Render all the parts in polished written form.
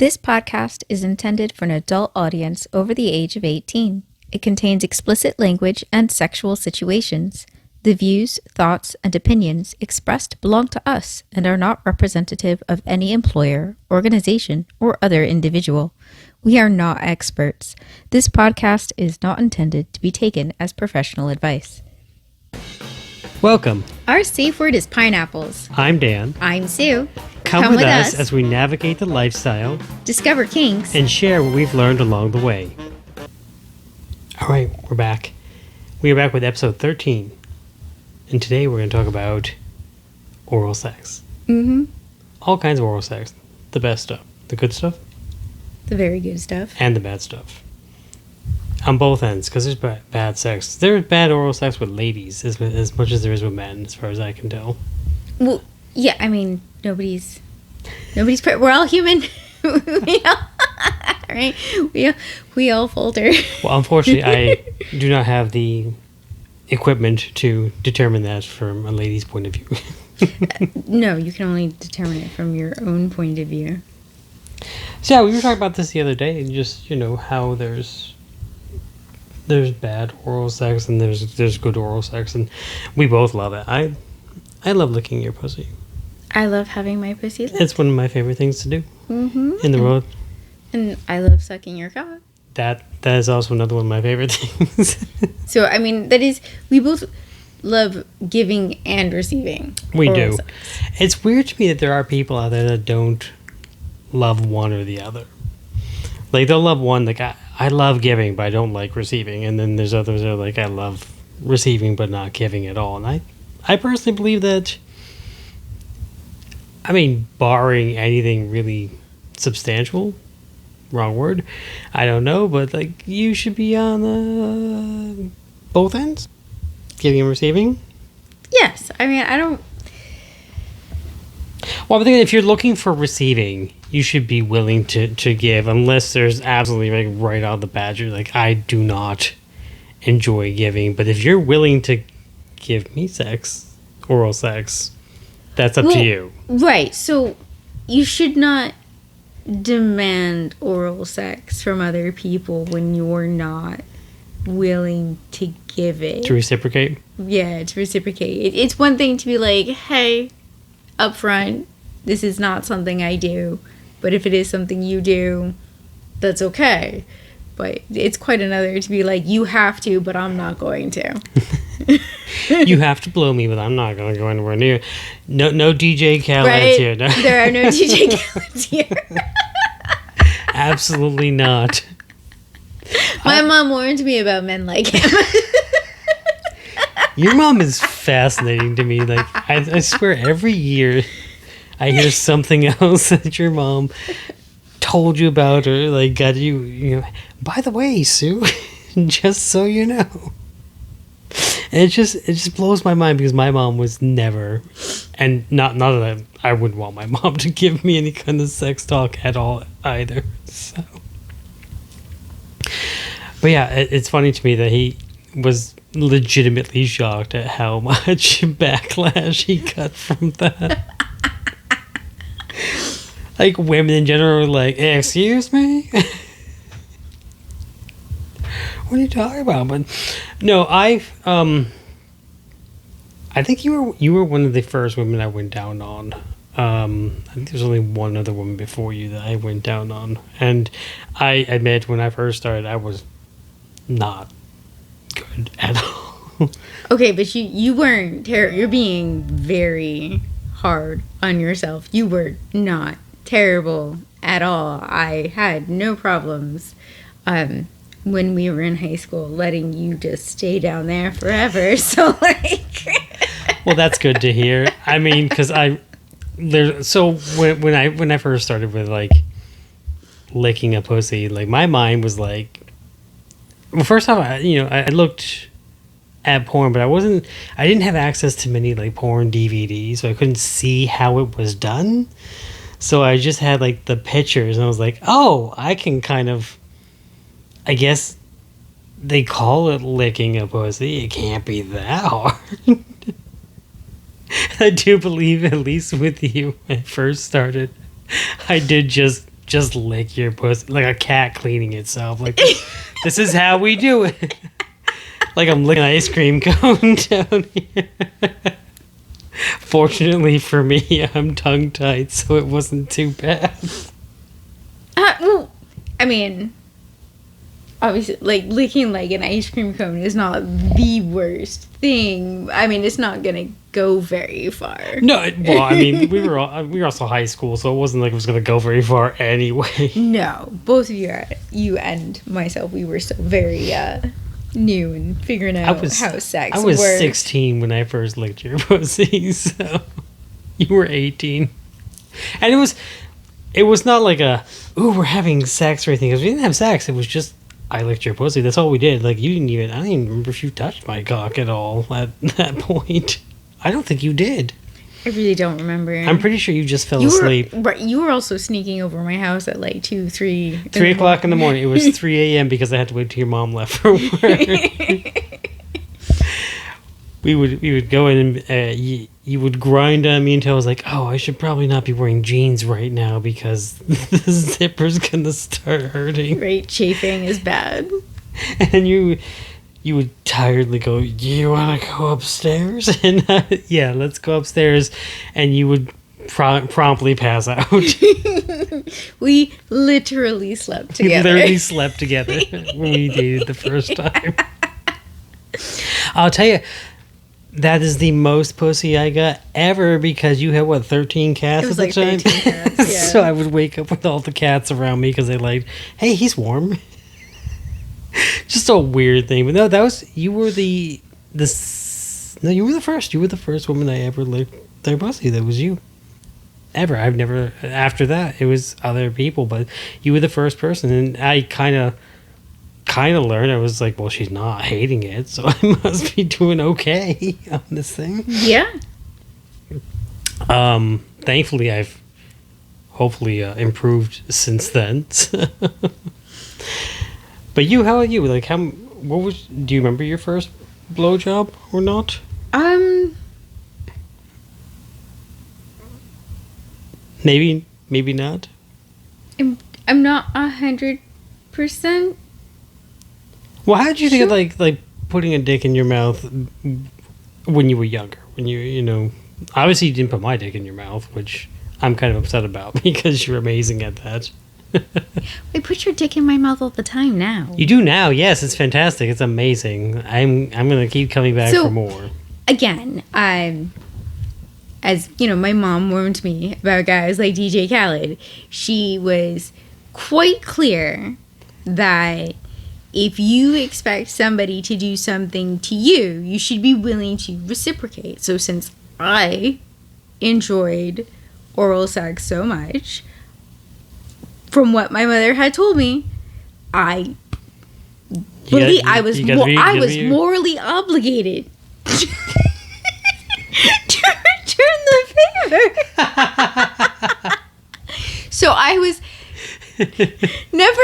This podcast is intended for an adult audience over the age of 18. It contains explicit language and sexual situations. The views, thoughts, and opinions expressed belong to us and are not representative of any employer, organization, or other individual. We are not experts. This podcast is not intended to be taken as professional advice. Welcome. Our safe word is pineapples. I'm Dan. I'm Sue. Come with us as we navigate the lifestyle, discover kinks, and share what we've learned along the way. All right, we're back. We are back with episode 13. And today we're going to talk about oral sex. Mm-hmm. All kinds of oral sex. The best stuff. The good stuff. The very good stuff. And the bad stuff. On both ends, because there's bad sex. There's bad oral sex with ladies as much as there is with men, as far as I can tell. Well, yeah, I mean, nobody's we're all human. Right? We all falter. Well, unfortunately, I do not have the equipment to determine that from a lady's point of view. No, you can only determine it from your own point of view. So yeah, we were talking about this the other day, and just, how there's bad oral sex and there's good oral sex, and we both love it. I love licking your pussy. I love having my pussy licked. It's one of my favorite things to do in the world. And I love sucking your cock. That is also another one of my favorite things. So, I mean, we both love giving and receiving. We do. Sex. It's weird to me that there are people out there that don't love one or the other. Like, they'll love one, like, I love giving, but I don't like receiving. And then there's others that are like, I love receiving, but not giving at all. And I personally believe that, barring anything really substantial, wrong word, I don't know, but, like, you should be on both ends, giving and receiving. Yes. I mean, I don't... Well, I think if you're looking for receiving, you should be willing to give, unless there's absolutely, like, right out of the bat, you're like, I do not enjoy giving. But if you're willing to give me sex, oral sex, that's up to you. Right. So you should not demand oral sex from other people when you're not willing to give it. To reciprocate? Yeah, to reciprocate. It's one thing to be like, hey, up front, this is not something I do, but if it is something you do, that's okay. But it's quite another to be like, you have to, but I'm not going to. You have to blow me, but I'm not going to go anywhere near. No DJ Khaled right? here. No. There are no DJ Khaleds here. Absolutely not. My mom warned me about men like him. Your mom is fascinating to me. Like, I swear every year I hear something else that your mom told you about, or like got you, by the way, Sue, just so you know. And it just blows my mind, because my mom was never, and not that I wouldn't want my mom to give me any kind of sex talk at all either. So, but yeah, it's funny to me that he was legitimately shocked at how much backlash he got from that. Like, women in general were like, excuse me? What are you talking about? But no, I think you were one of the first women I went down on. I think there's only one other woman before you that I went down on. And I admit, when I first started, I was not good at all. Okay, but you weren't you're being very hard on yourself. You were not terrible at all. I had no problems when we were in high school letting you just stay down there forever. So, like... Well, that's good to hear. I mean, because when I first started with, like, licking a pussy, like, my mind was like, well, first off, I looked at porn, but I didn't have access to many, like, porn DVDs, so I couldn't see how it was done. So I just had, like, the pictures, and I was like, oh, I can kind of, I guess they call it licking a pussy. It can't be that hard. I do believe, at least with you, when I first started, I did just just lick your pussy like a cat cleaning itself. Like this is how we do it. Like I'm licking an ice cream cone down here. Fortunately for me, I'm tongue tied, so it wasn't too bad. Well, I mean, obviously, like licking like an ice cream cone is not the worst thing. I mean, it's not gonna go very far. No, well, I mean, we were also high school, so it wasn't like it was gonna go very far anyway. No, both of you and myself, we were still very new and figuring out how sex I was works. 16 when I first licked your pussy, so you were 18, and it was not like ooh, we're having sex or anything, because we didn't have sex. It was just I licked your pussy. That's all we did. Like I didn't even remember if you touched my cock at all at that point. I don't think you did. I really don't remember. I'm pretty sure you just fell asleep. Right, you were also sneaking over my house at like 2, 3... 3 o'clock in the morning. It was 3 a.m. because I had to wait till your mom left for work. we would go in and you would grind on me until I was like, oh, I should probably not be wearing jeans right now because the zipper's gonna start hurting. Right, chafing is bad. And you would tiredly go, you want to go upstairs? And yeah, let's go upstairs. And you would promptly pass out. We literally slept together. We literally slept together when we dated the first time. I'll tell you, that is the most pussy I got ever because you had, 13 cats at the time? 13 cats, yeah. So I would wake up with all the cats around me because they like, hey, he's warm. Just a weird thing. But no, that was, you were you were the first. You were the first woman I ever licked their pussy. That was you. Ever. I've never, after that, it was other people, but you were the first person. And I kind of learned. I was like, well, she's not hating it, so I must be doing okay on this thing. Yeah. Thankfully, I've hopefully improved since then. But you, how are you? Like, do you remember your first blowjob or not? Maybe not. I'm not 100%. Well, how did you think Sure. of like putting a dick in your mouth when you were younger? When you obviously you didn't put my dick in your mouth, which I'm kind of upset about because you're amazing at that. I put your dick in my mouth all the time now. You do now, yes. It's fantastic. It's amazing. I'm gonna keep coming back for more. Again, as you know, my mom warned me about guys like DJ Khaled. She was quite clear that if you expect somebody to do something to you, you should be willing to reciprocate. So since I enjoyed oral sex so much, from what my mother had told me, I was morally obligated to return the favor. So I was never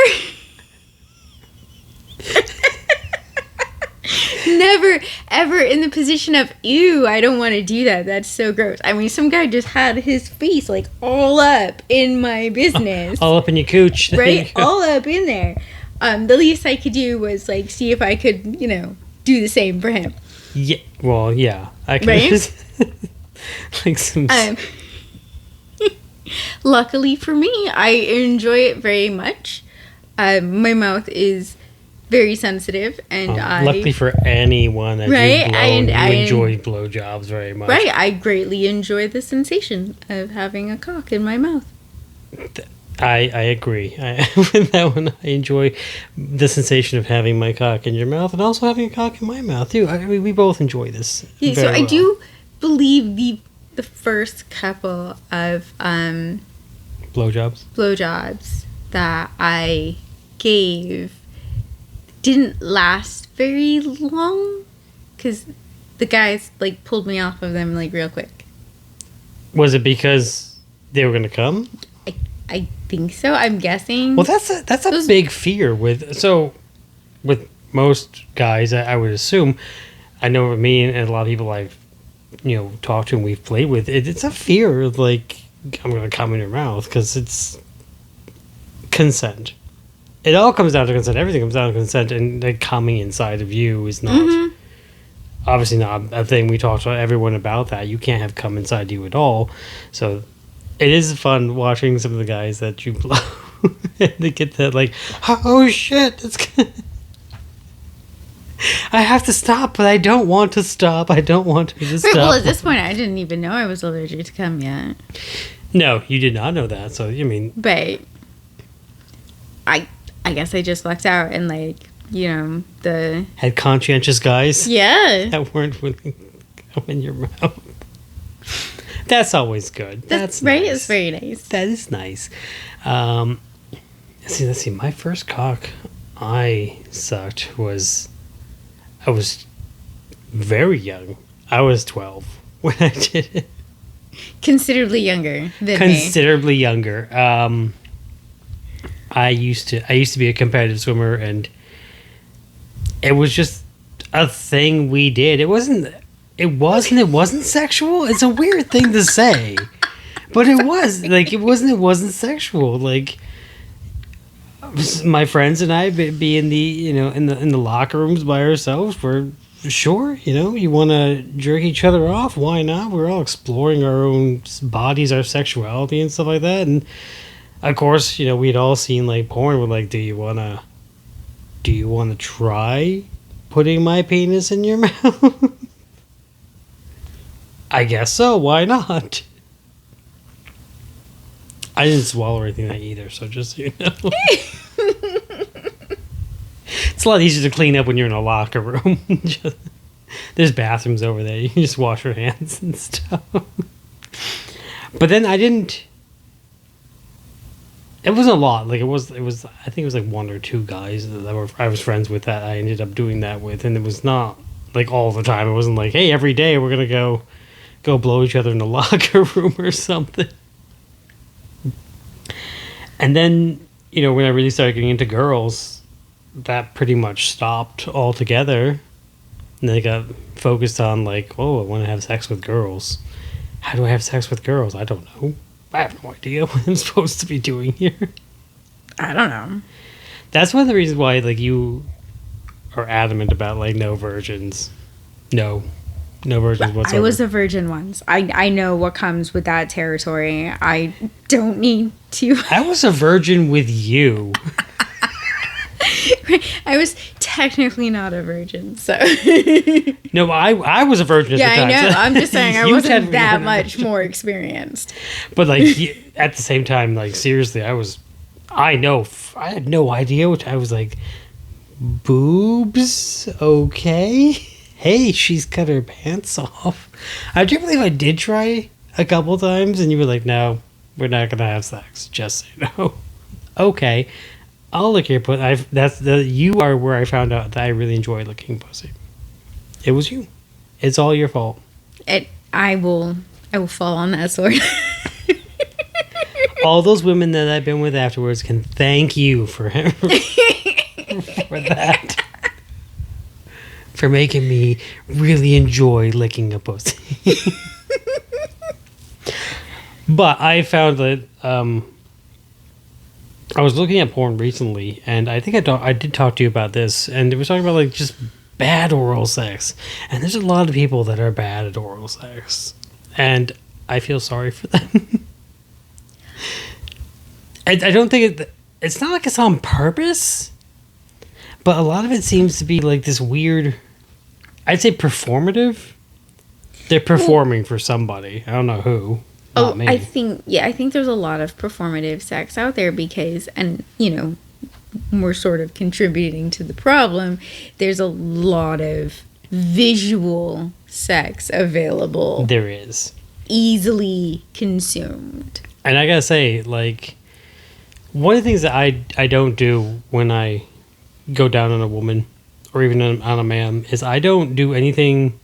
ever in the position of, ew, I don't want to do that. That's so gross. I mean, some guy just had his face like all up in my business. All up in your cooch. Right? All up in there. The least I could do was like see if I could, do the same for him. Yeah. Well, yeah. I can. Right? Like some. Luckily for me, I enjoy it very much. My mouth is very sensitive, and luckily for anyone that you enjoy blowjobs very much. Right, I greatly enjoy the sensation of having a cock in my mouth. I agree. With that one, I enjoy the sensation of having my cock in your mouth and also having a cock in my mouth too. I mean, we both enjoy this. Yeah, so I do believe the first couple of blowjobs that I gave didn't last very long because the guys like pulled me off of them like real quick. Was it because they were gonna come? I think so. I'm guessing. Well, that's a big fear with most guys. I would assume. I know with me and a lot of people I've talked to and we've played with. It's a fear of like I'm gonna come in your mouth because consent. It all comes down to consent. Everything comes down to consent, and like coming inside of you is not obviously not a thing. We talked to everyone about that. You can't have come inside you at all. So it is fun watching some of the guys that you blow. And they get that like, oh shit, it's I have to stop, but I don't want to stop. I don't want to stop. Well, at this point, I didn't even know I was allergic to cum yet. No, you did not know that. So, I mean... But I guess I just lucked out and, like, you know, the... Had conscientious guys? Yeah. That weren't willing to come in your mouth. That's always good. That's right. nice. It's very nice. That is nice. Let's see. My first cock I sucked was... I was very young. I was 12 when I did it. Considerably younger than Considerably younger. I used to be a competitive swimmer, and it was just a thing we did. It wasn't sexual. It's a weird thing to say, but it was like it wasn't sexual. Like my friends and I be in the in the locker rooms by ourselves. We're sure, you want to jerk each other off. Why not? We're all exploring our own bodies, our sexuality, and stuff like that. And of course, we'd all seen like porn. We're like, do you wanna try putting my penis in your mouth? I guess so. Why not? I didn't swallow anything either, so just so you know. It's a lot easier to clean up when you're in a locker room. There's bathrooms over there. You can just wash your hands and stuff. But then I didn't... It wasn't a lot. Like it was. I think it was like one or two guys that I was friends with that I ended up doing that with. And it was not like all the time. It wasn't like, hey, every day we're going to go blow each other in the locker room or something. And then, when I really started getting into girls, that pretty much stopped altogether. And then I got focused on like, oh, I want to have sex with girls. How do I have sex with girls? I don't know. I have no idea what I'm supposed to be doing here. I don't know. That's one of the reasons why like you are adamant about like no virgins. No virgins whatsoever. I was a virgin once. I know what comes with that territory. I don't need to. I was a virgin with you. I was technically not a virgin, so. No, I was a virgin at the time. Yeah, I know. So I'm just saying I wasn't that much more experienced. But like at the same time, like seriously, I had no idea what I was like. Boobs, okay. Hey, she's cut her pants off. I do believe I did try a couple times, and you were like, "No, we're not gonna have sex." Just so you know. Okay. I'll lick your pussy. You are where I found out that I really enjoy licking pussy. It was you. It's all your fault. I will fall on that sword. All those women that I've been with afterwards can thank you for that. For making me really enjoy licking a pussy. But I found that I was looking at porn recently, and I think I did talk to you about this, and it was talking about like just bad oral sex. And there's a lot of people that are bad at oral sex, and I feel sorry for them. I don't think it's not like it's on purpose, but a lot of it seems to be like this weird, I'd say performative. They're performing for somebody. I don't know who. Not me. I think there's a lot of performative sex out there because, and we're sort of contributing to the problem. There's a lot of visual sex available. There is. Easily consumed. And I gotta say, like, one of the things that I don't do when I go down on a woman or even on a man is I don't do anything.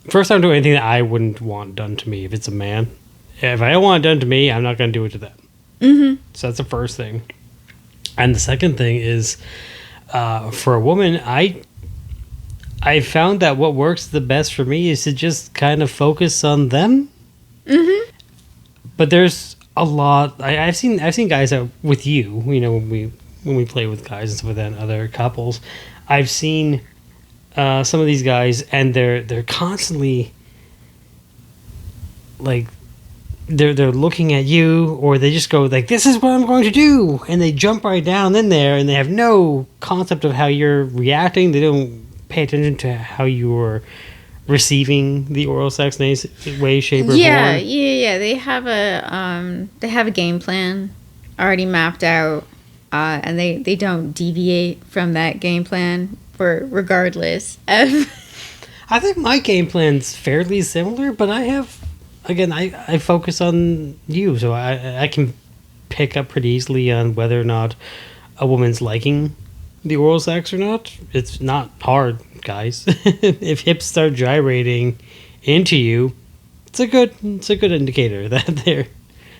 First, I don't do anything that I wouldn't want done to me if it's a man. If I don't want it done to me, I'm not going to do it to them. Mm-hmm. So that's the first thing. And the second thing is, for a woman, I found that what works the best for me is to just kind of focus on them. Mm-hmm. But there's a lot. I've seen guys that with you. You know, when we play with guys and stuff like that, and other couples, I've seen some of these guys, and they're constantly like they're looking at you, or they just go like, "This is what I'm going to do," and they jump right down in there, and they have no concept of how you're reacting. They don't pay attention to how you're receiving the oral sex in any way, shape, or form. Yeah. They have a game plan already mapped out, and they don't deviate from that game plan regardless of. I think my game plan's fairly similar, but I focus on you, so I can pick up pretty easily on whether or not a woman's liking the oral sex or not. It's not hard, guys. If hips start gyrating into you, it's a good indicator that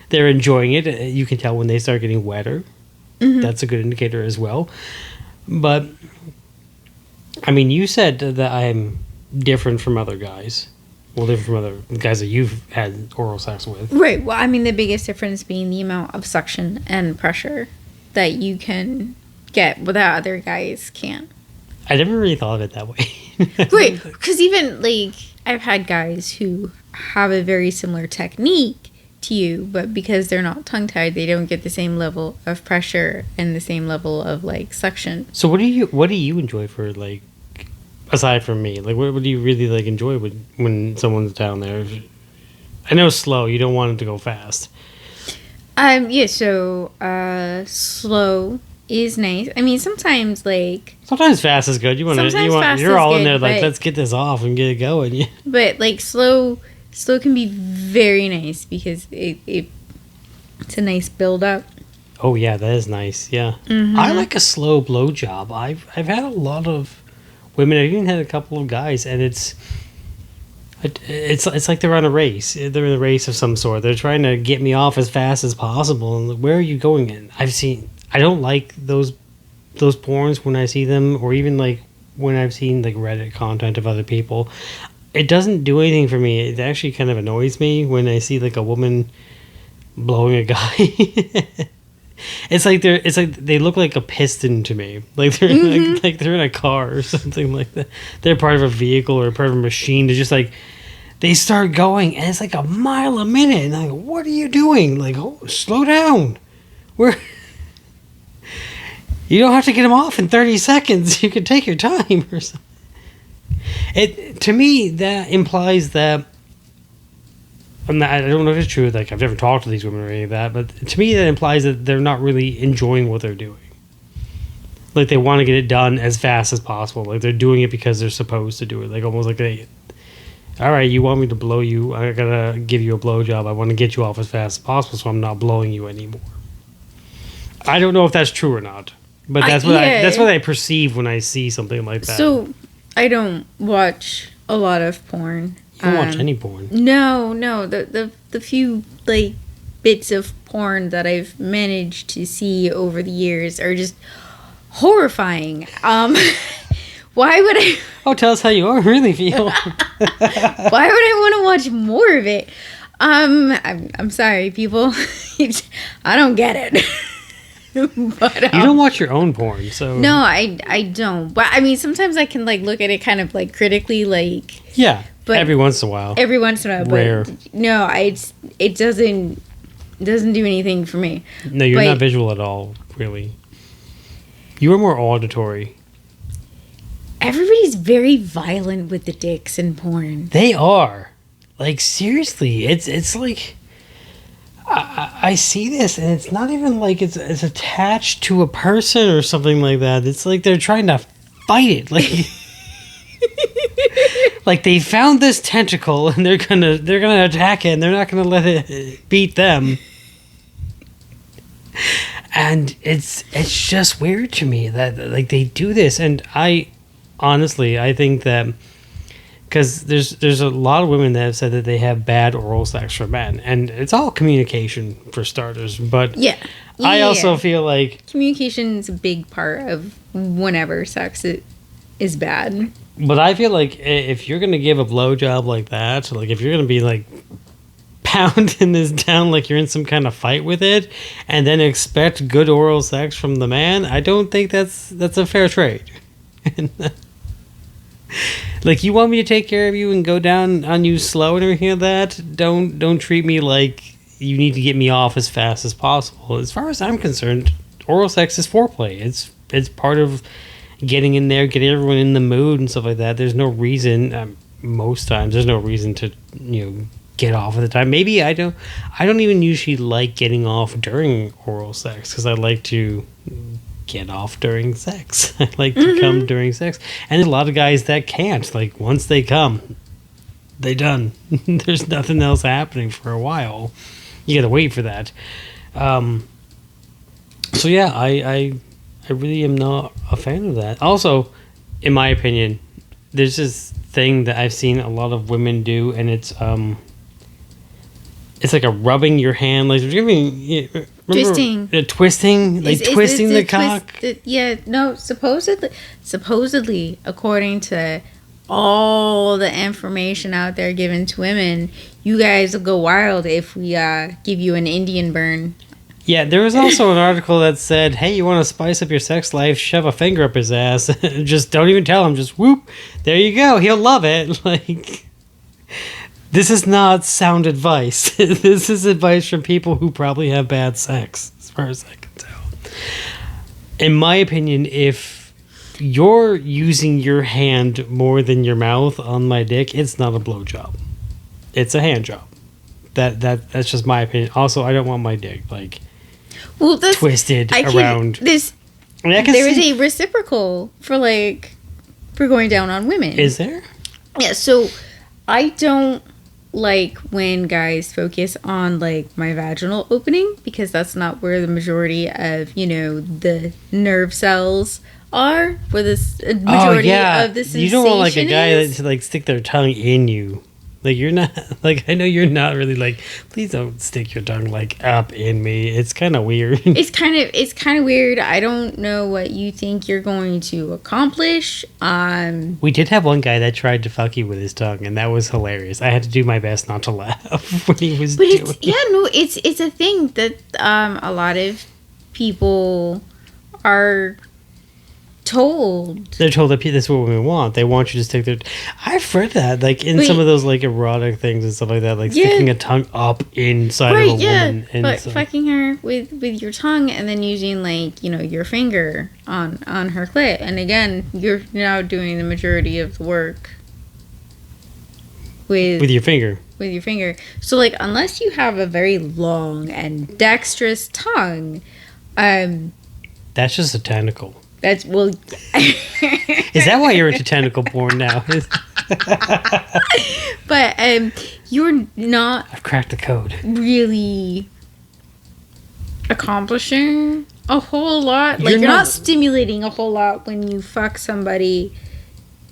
they're enjoying it. You can tell when they start getting wetter. Mm-hmm. That's a good indicator as well. But I mean, you said that I'm different from other guys. Well, different from other guys that you've had oral sex with. Right. Well, I mean, the biggest difference being the amount of suction and pressure that you can get without other guys can't. I never really thought of it that way. Right. Because even, like, I've had guys who have a very similar technique to you, but because they're not tongue-tied, they don't get the same level of pressure and the same level of, like, suction. So what do you enjoy for, like, aside from me? Like, what do you really, like, enjoy when someone's down there? I know slow. You don't want it to go fast. Yeah, so slow is nice. I mean, sometimes fast is good. You're all in there like, let's get this off and get it going. Yeah. But like slow can be very nice because it's a nice build up. Oh yeah, that is nice. Yeah, mm-hmm. I like a slow blowjob. I've had a lot of women. I've even had a couple of guys, and it's like they're on a race. They're in a race of some sort. They're trying to get me off as fast as possible. And where are you going in? I don't like those porns when I see them, or even like when I've seen like Reddit content of other people. It doesn't do anything for me. It actually kind of annoys me when I see like a woman blowing a guy. It's like they look like a piston to me. Like they're mm-hmm. like they're in a car or something like that. They're part of a vehicle or part of a machine. They're just like, they start going and it's like a mile a minute. And I'm like, what are you doing? Like, oh, slow down. You don't have to get them off in 30 seconds. You can take your time or something. To me, that implies that, I don't know if it's true, like I've never talked to these women or any of that, but to me that implies that they're not really enjoying what they're doing. Like they want to get it done as fast as possible. Like they're doing it because they're supposed to do it. Like almost like all right, you want me to blow you, I gotta give you a blowjob. I want to get you off as fast as possible so I'm not blowing you anymore. I don't know if that's true or not. But that's what I perceive when I see something like that. So, I don't watch a lot of porn. You don't watch any porn? No. The few like bits of porn that I've managed to see over the years are just horrifying. Why would I? Oh, tell us how you really feel. Why would I want to watch more of it? I'm sorry, people. I don't get it. But, you don't watch your own porn, so no, I don't. But I mean, sometimes I can like look at it kind of like critically, like yeah. But every once in a while, rare. But no, it doesn't do anything for me. No, you're not visual at all, really. You are more auditory. Everybody's very violent with the dicks in porn. They are, like seriously. It's like. I see this, and it's not even like it's attached to a person or something like that. It's like they're trying to fight it, like like they found this tentacle and they're gonna attack it, and they're not gonna let it beat them. And it's just weird to me that like they do this, and I think that. Because there's a lot of women that have said that they have bad oral sex for men, and it's all communication for starters. But I also feel like communication is a big part of whenever sex is bad. But I feel like if you're gonna give a blowjob like that, like if you're gonna be like pounding this down like you're in some kind of fight with it, and then expect good oral sex from the man. I don't think that's a fair trade. Like, you want me to take care of you and go down on you slow and everything like that? Don't treat me like you need to get me off as fast as possible. As far as I'm concerned, oral sex is foreplay. It's part of getting in there, getting everyone in the mood and stuff like that. There's no reason, most times, there's no reason to, get off at the time. Maybe I don't even usually like getting off during oral sex, because I like to get off during sex. I like to come during sex. And there's a lot of guys that can't. Like, once they come, they done. There's nothing else happening for a while. You gotta wait for that. So yeah, I really am not a fan of that. Also, in my opinion, there's this thing that I've seen a lot of women do, and it's like a rubbing your hand, like giving, Twisting. Twisting, like twisting the cock. No, supposedly, according to all the information out there given to women, you guys will go wild if we give you an Indian burn. Yeah, there was also an article that said, hey, you want to spice up your sex life, shove a finger up his ass. Just don't even tell him, just whoop, there you go, he'll love it. Like, this is not sound advice. This is advice from people who probably have bad sex, as far as I can tell. In my opinion, if you're using your hand more than your mouth on my dick, it's not a blowjob. It's a hand job. That's just my opinion. Also, I don't want my dick twisted around. There is a reciprocal for going down on women. Is there? Yeah. So I don't like when guys focus on my vaginal opening, because that's not where the majority of the nerve cells are. Where this majority of the sensation you don't want a guy is. to stick their tongue in you. Like, you're not, I know you're not really please don't stick your tongue up in me. It's kind of weird. It's kind of weird. I don't know what you think you're going to accomplish. We did have one guy that tried to fuck you with his tongue, and that was hilarious. I had to do my best not to laugh when he was doing it. It's a thing that a lot of people are told. They're told that that's what women want. They want you to stick their... I've read that, in some of those, erotic things and stuff like that, sticking a tongue up inside of a woman. And but fucking her with your tongue, and then using, your finger on her clit. And again, you're now doing the majority of the work with your finger. With your finger. So, unless you have a very long and dexterous tongue, that's just a tentacle. That's, well... Is that why you're into tentacle porn now? But you're not... I've cracked the code. Really accomplishing a whole lot. You're not stimulating a whole lot when you fuck somebody...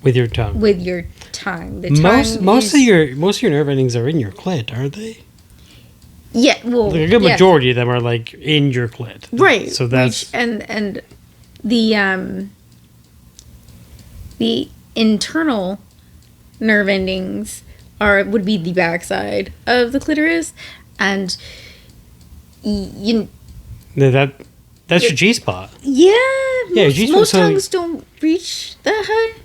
With your tongue. With your tongue. The most of your nerve endings are in your clit, aren't they? Yeah, well... A good majority of them are, in your clit. Right. So that's... And the internal nerve endings would be the backside of the clitoris, and that's your G-spot. Yeah, most so tongues don't reach that high.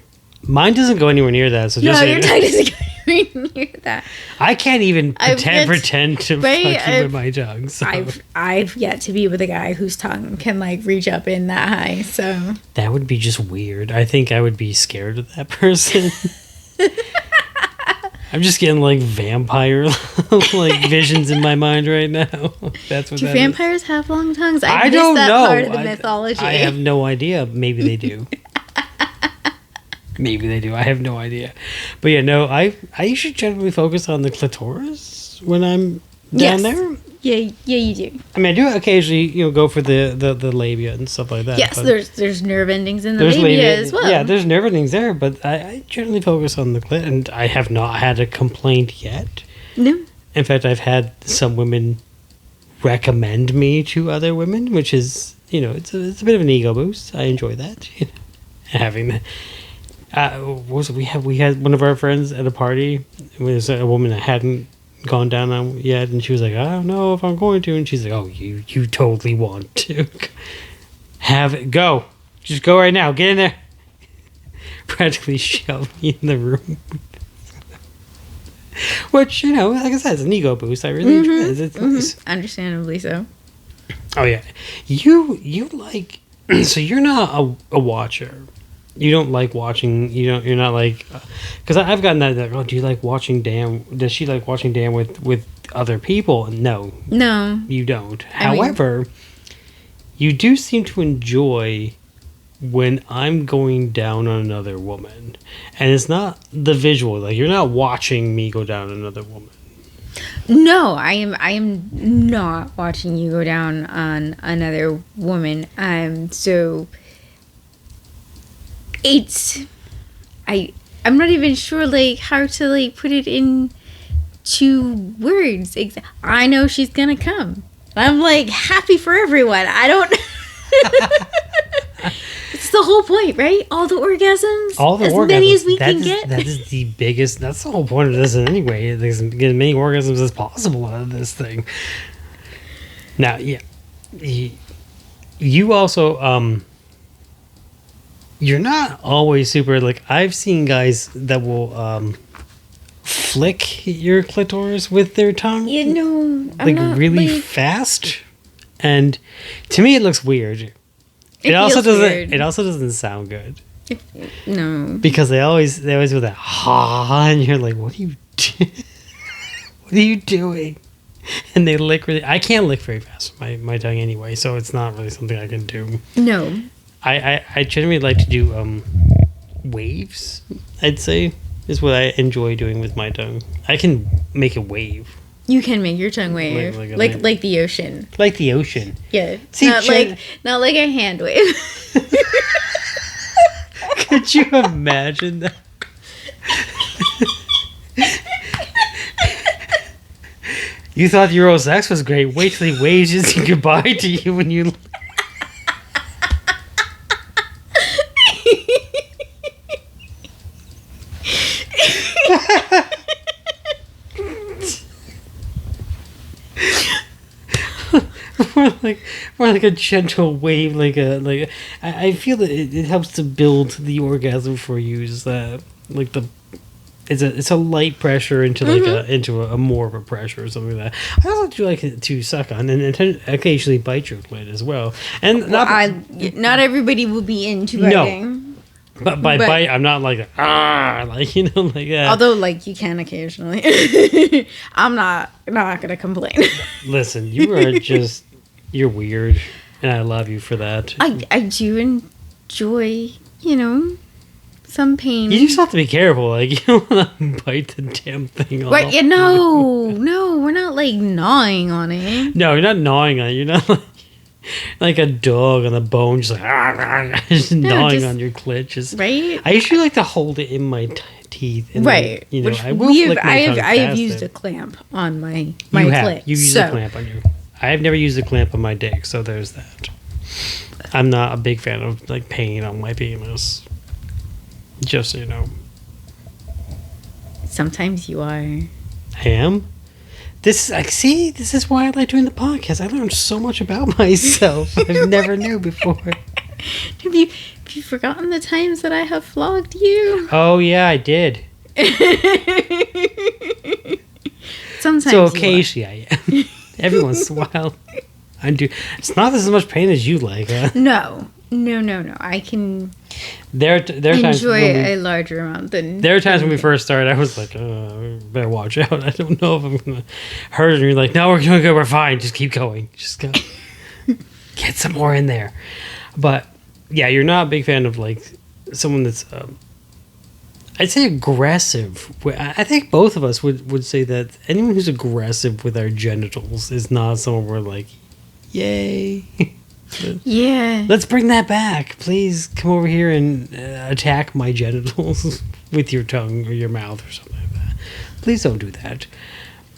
Mine doesn't go anywhere near that. So your tongue doesn't go anywhere near that. I can't even pretend to fuck you with my tongue. So. I've yet to be with a guy whose tongue can reach up in that high. So that would be just weird. I think I would be scared of that person. I'm just getting vampire visions in my mind right now. That's what. Do vampires have long tongues? I don't know. Part of the mythology. I have no idea. Maybe they do. Maybe they do. I have no idea. But yeah, no, I usually generally focus on the clitoris when I'm down there. Yeah, you do. I mean, I do occasionally, go for the labia and stuff like that. Yes, there's nerve endings in the labia as well. Yeah, there's nerve endings there, but I generally focus on the clit, and I have not had a complaint yet. No. In fact, I've had some women recommend me to other women, which is, it's a bit of an ego boost. I enjoy that, having that. We had one of our friends at a party. It was a woman I hadn't gone down on yet, and she was like, I don't know if I'm going to, and she's like, oh, you totally want to. Have it, go. Just go right now, get in there. Practically shoved me in the room. Which, like I said, it's an ego boost. I really enjoy it. It's nice. Understandably so. Oh yeah, you like so you're not a watcher. You don't like watching. You're not like because I've gotten that. Oh, do you like watching Dan? Does she like watching Dan with other people? No, you don't. However, you do seem to enjoy when I'm going down on another woman, and it's not the visual. Like you're not watching me go down on another woman. No, I am not watching you go down on another woman. So I'm not even sure like how to like put it into words. I know she's gonna come. I'm like happy for everyone. I don't. It's the whole point, right? All the orgasms. All the as orgasms. Many as we can get. That is the biggest. That's the whole point of this anyway. There's get as many orgasms as possible out of this thing. Now, yeah, you also you're not always super like. I've seen guys that will flick your clitoris with their tongue. I'm like not, really like, fast, and to me it looks weird. It also doesn't sound good. No. Because they always do that ha, and you're like, what are you what are you doing? And they lick really. I can't lick very fast with my tongue anyway, so it's not really something I can do. No. I generally like to do waves. I'd say is what I enjoy doing with my tongue. I can make a wave. You can make your tongue wave like the ocean. Like the ocean. Yeah. See, not like a hand wave. Could you imagine that? You thought the oral sex was great. Wait till he waves his goodbye to you when you. More like a gentle wave, I feel that it helps to build the orgasm for you. Just like it's a light pressure into into a more of a pressure or something like that. I also do like it to suck on and occasionally bite your clit as well. And not everybody will be into biting. No. But by bite, I'm not like like that. Although, like, you can occasionally. I'm not gonna complain. Listen, you're weird, and I love you for that. I do enjoy, some pain. You just have to be careful. Like, you don't want to bite the damn thing off. Right? Yeah, no, we're not like gnawing on it. No, you're not gnawing on it. You're not like a dog on a bone, just like just gnawing on your clit. Just right. I usually like to hold it in my teeth. And right. Then, Which I will flick my tongue I have used it. a clamp on my You clit. You used a clamp on you. I have never used a clamp on my dick, so there's that. I'm not a big fan of like pain on my penis. Just so you know. Sometimes you are. I am. This is why I like doing the podcast. I learned so much about myself I never knew before. Have you forgotten the times that I have flogged you? Oh yeah, I did. Sometimes. So occasionally I am. Every once in a while, I do. It's not as much pain as you like, huh? No. I can. There are times enjoy a larger amount than. There are times when we first started, I was like, better watch out. I don't know if I'm gonna hurt. And you're like, no, we're doing good. We're fine. Just keep going. Just go. Get some more in there. But yeah, you're not a big fan of like someone that's. I'd say aggressive. I think both of us would say that anyone who's aggressive with our genitals is not someone we're like, yay. Yeah. Let's bring that back. Please come over here and attack my genitals with your tongue or your mouth or something like that. Please don't do that.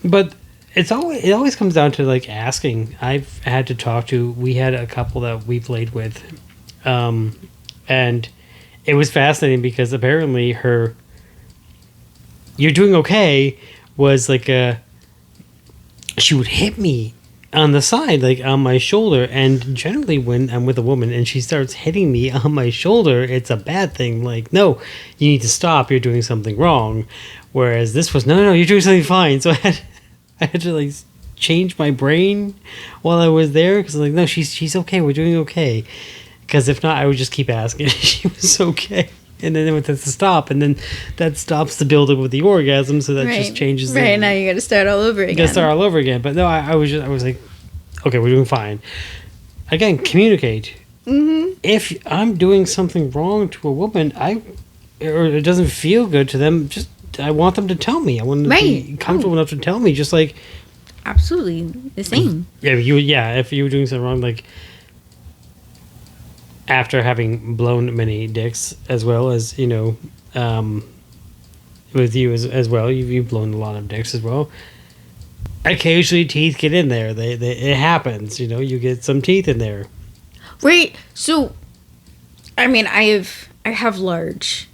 But it always comes down to like asking. I've had to talk to. We had a couple that we played with, and it was fascinating because apparently her "you're doing okay" was like a she would hit me on the side, like on my shoulder. And generally when I'm with a woman and she starts hitting me on my shoulder, it's a bad thing. Like, no, you need to stop, you're doing something wrong. Whereas this was, no, you're doing something fine. So I had to like change my brain while I was there, because like, no, she's okay, we're doing okay. Because if not, I would just keep asking if she was okay. And then it would have to stop, and then that stops the buildup with the orgasm, so that just changes. Right, now you got to start all over again. You got to start all over again. But no, I was like, okay, we're doing fine. Again, communicate. Mm-hmm. If I'm doing something wrong to a woman, or it doesn't feel good to them, I want them to tell me. I want them to be comfortable enough to tell me. Just like, absolutely the same. If you were doing something wrong, like, after having blown many dicks, as well as, you know, with you as well, you've blown a lot of dicks as well. Occasionally teeth get in there. It happens, you know, you get some teeth in there. Right. So, I mean, I have large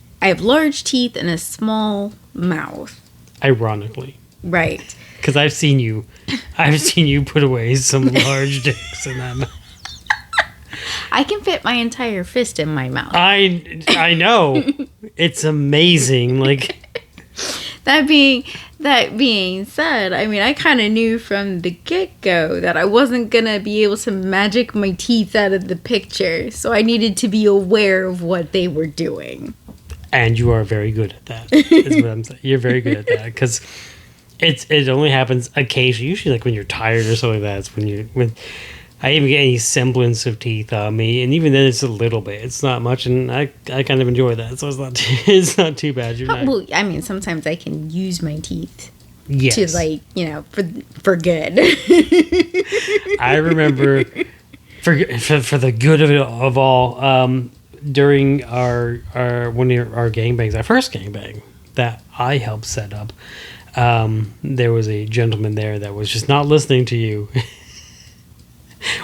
teeth and a small mouth. Ironically. Right. Because I've seen you put away some large dicks in that mouth. I can fit my entire fist in my mouth. I know. It's amazing. Like, that being said, I mean, I kind of knew from the get-go that I wasn't going to be able to magic my teeth out of the picture. So I needed to be aware of what they were doing. And you are very good at that. Is what I'm saying. You're very good at that, because it only happens occasionally. Usually, like when you're tired or something like that. It's when I even get any semblance of teeth on me, and even then it's a little bit. It's not much, and I kind of enjoy that, so it's not too bad. Well, I mean, sometimes I can use my teeth yes. to, like, you know, for good. I remember for the good of all, during our one of our gangbangs, our first gangbang that I helped set up, there was a gentleman there that was just not listening to you.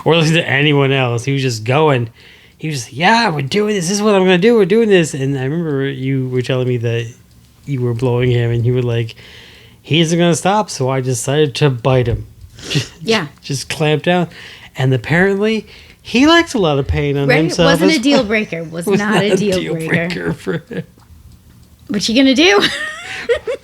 Or listen to anyone else. He was just going. He was just, yeah, we're doing this. This is what I'm going to do. We're doing this. And I remember you were telling me that you were blowing him, and you were like, he isn't going to stop. So I decided to bite him. Just clamp down. And apparently, he likes a lot of pain on himself. Wasn't a deal breaker. Was not a deal breaker for him. What you going to do?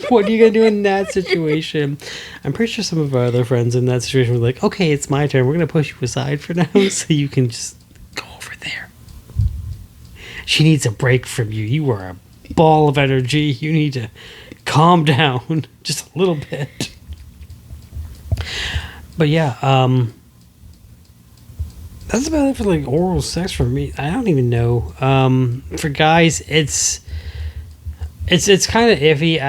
What are you going to do in that situation? I'm pretty sure some of our other friends in that situation were like, okay, it's my turn. We're going to push you aside for now so you can just go over there. She needs a break from you. You are a ball of energy. You need to calm down just a little bit. But yeah, that's about it for like oral sex for me. I don't even know. For guys, it's kind of iffy.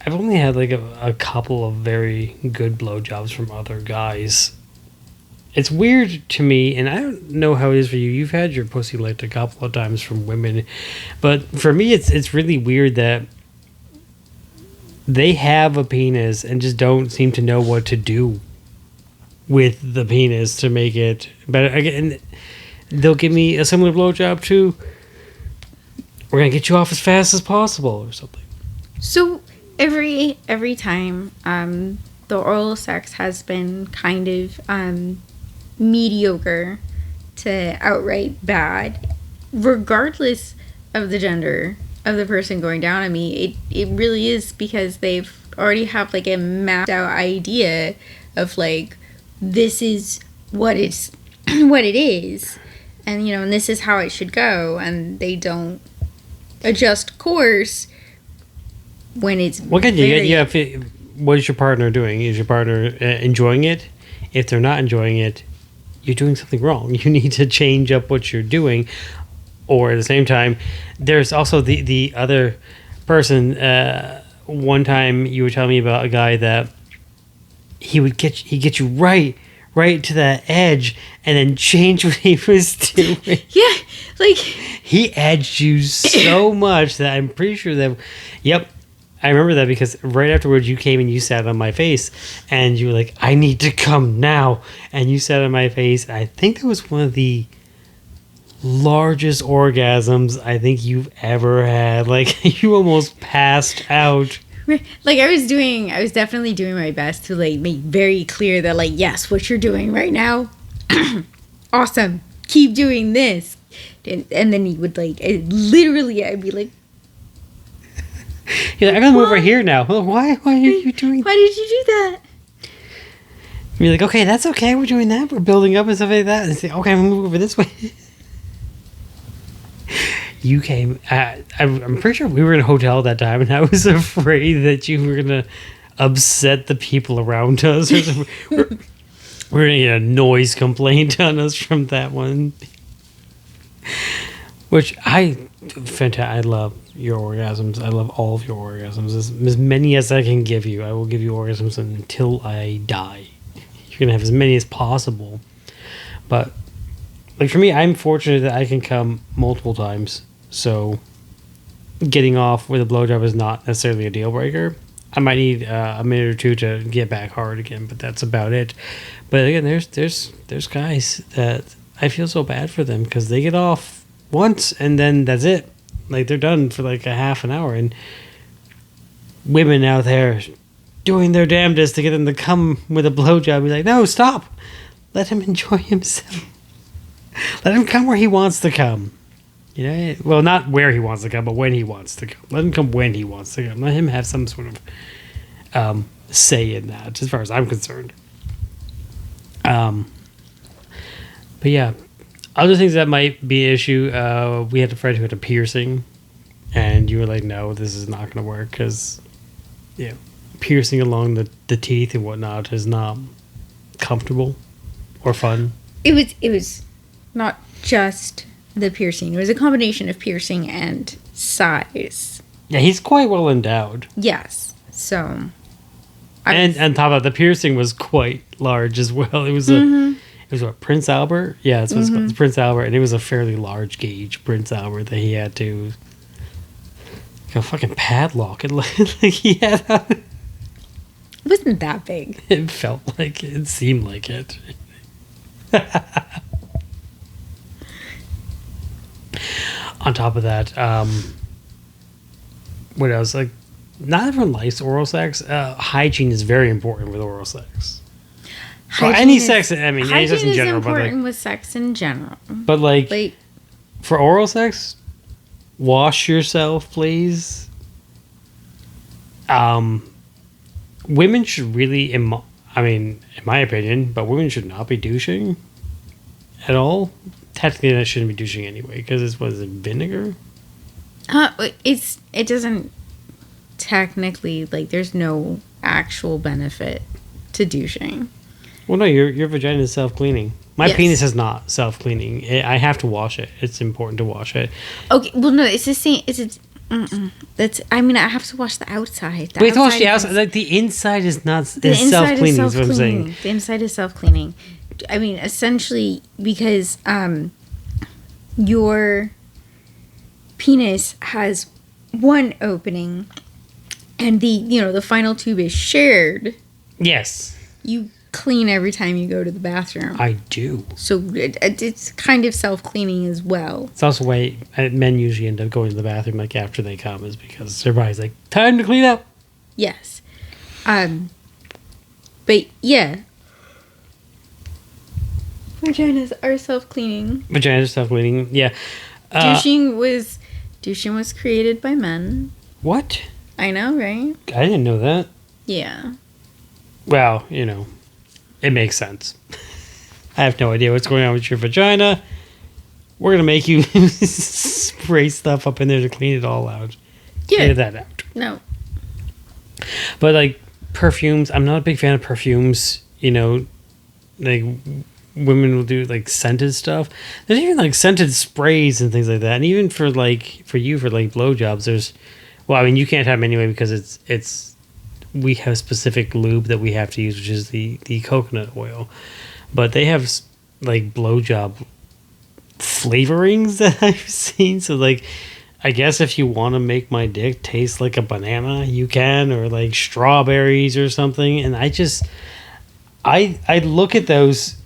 I've only had like a couple of very good blowjobs from other guys. It's weird to me, and I don't know how it is for you. You've had your pussy licked a couple of times from women, but for me, it's really weird that they have a penis and just don't seem to know what to do with the penis to make it better. Again, they'll give me a similar blowjob to, we're gonna get you off as fast as possible or something. So every time the oral sex has been kind of mediocre to outright bad, regardless of the gender of the person going down on me, it really is because they've already have like a mapped out idea of like, this is what it's what it is, and you know, and this is how it should go, and they don't adjust course when it's what is your partner doing? Is your partner enjoying it? If they're not enjoying it, you're doing something wrong. You need to change up what you're doing. Or at the same time, there's also the other person. One time you were telling me about a guy that he'd get you right to that edge and then change what he was doing. Yeah, like he edged you so much that I'm pretty sure that, yep, I remember that because right afterwards you came and you sat on my face and you were like, I need to come now. And you sat on my face. I think that was one of the largest orgasms I think you've ever had. Like, you almost passed out. Like I was definitely doing my best to like make very clear that like, yes, what you're doing right now, awesome. Keep doing this. And then he would like, I'd be like, Yeah, I gotta move over here now. Well, why are you doing? why did you do that? You're like, okay, that's okay. We're doing that. We're building up and stuff like that. And say, okay, I'm gonna move over this way. You came. I'm pretty sure we were in a hotel at that time, and I was afraid that you were gonna upset the people around us. We're gonna get a noise complaint on us from that one. Which I love your orgasms. I love all of your orgasms. As many as I can give you. I will give you orgasms until I die. You're gonna have as many as possible. But like for me, I'm fortunate that I can come multiple times. So getting off with a blowjob is not necessarily a deal breaker. I might need a minute or two to get back hard again, but that's about it. But again, there's guys that I feel so bad for them because they get off once and then that's it. Like they're done for like a half an hour, and women out there doing their damnedest to get them to come with a blowjob. Be like, no, stop. Let him enjoy himself. Let him come where he wants to come. You know, well, not where he wants to come, but when he wants to come. Let him come when he wants to come. Let him have some sort of say in that, as far as I'm concerned. But yeah, other things that might be an issue. We had a friend who had a piercing, and you were like, "No, this is not going to work," because piercing along the teeth and whatnot is not comfortable or fun. It was not just the piercing. It was a combination of piercing and size. Yeah, he's quite well endowed. Yes. So. And on top of that, the piercing was quite large as well. It was what, Prince Albert? Yeah, it's called Prince Albert, and it was a fairly large gauge Prince Albert that he had to a fucking padlock and like he had. It wasn't that big. It felt like it seemed like it. On top of that, what else? Like, not everyone likes oral sex. Hygiene is very important with oral sex. Well, any sex, I mean, any sex in general. Hygiene is important but like, with sex in general. But like, for oral sex, wash yourself, please. Women should really, in my opinion, but women should not be douching at all. Technically, that shouldn't be douching anyway, because it's, what is it, vinegar? It doesn't technically, like, there's no actual benefit to douching. Well, no, your vagina is self-cleaning. My penis is not self-cleaning. I have to wash it. It's important to wash it. Okay, well, no, it's the same. I have to wash the outside. We have to wash the outside. Like, the inside is not self-cleaning, is what I'm saying. The inside is self-cleaning. I mean, essentially, because your penis has one opening, and the final tube is shared. Yes. You clean every time you go to the bathroom. I do. So it's kind of self-cleaning as well. It's also why men usually end up going to the bathroom like after they come, is because everybody's like, time to clean up. Yes. But yeah. Vaginas are self-cleaning. Vaginas are self-cleaning, yeah. Douching was created by men. What? I know, right? I didn't know that. Yeah. Well, it makes sense. I have no idea what's going on with your vagina. We're going to make you spray stuff up in there to clean it all out. Yeah. Clear that out. No. But, like, perfumes, I'm not a big fan of perfumes. Like, women will do, like, scented stuff. There's even, like, scented sprays and things like that. And even for blowjobs, there's... Well, I mean, you can't have them anyway because we have specific lube that we have to use, which is the coconut oil. But they have, like, blowjob flavorings that I've seen. So, like, I guess if you want to make my dick taste like a banana, you can, or like strawberries or something. And I look at those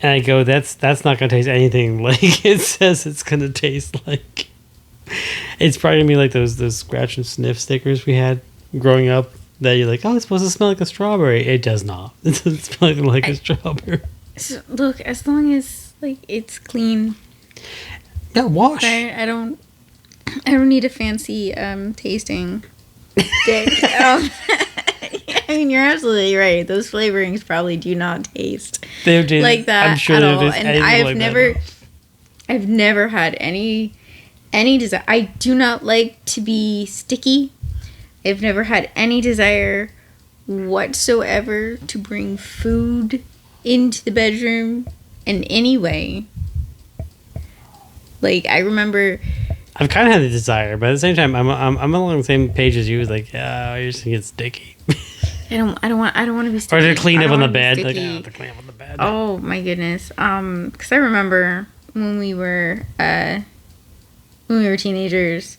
and I go, that's not going to taste anything like it says it's going to taste like. It's probably going to be like those scratch and sniff stickers we had growing up that you're like, oh, it's supposed to smell like a strawberry. It does not. It doesn't smell like a strawberry. So, look, as long as like it's clean. Yeah, wash. I don't need a fancy tasting dick. I mean, you're absolutely right. Those flavorings probably do not taste like that I'm sure at they all. don't taste And anything I've never had any desire. I do not like to be sticky. I've never had any desire whatsoever to bring food into the bedroom in any way. Like, I remember I've kind of had the desire, but at the same time, I'm along the same page as you. Like, I just think it's sticky. I don't want to be sticky. Or to clean I up don't on the wanna bed. be Like, sticky. to clean up on the bed. Oh my goodness. Because I remember when we were teenagers,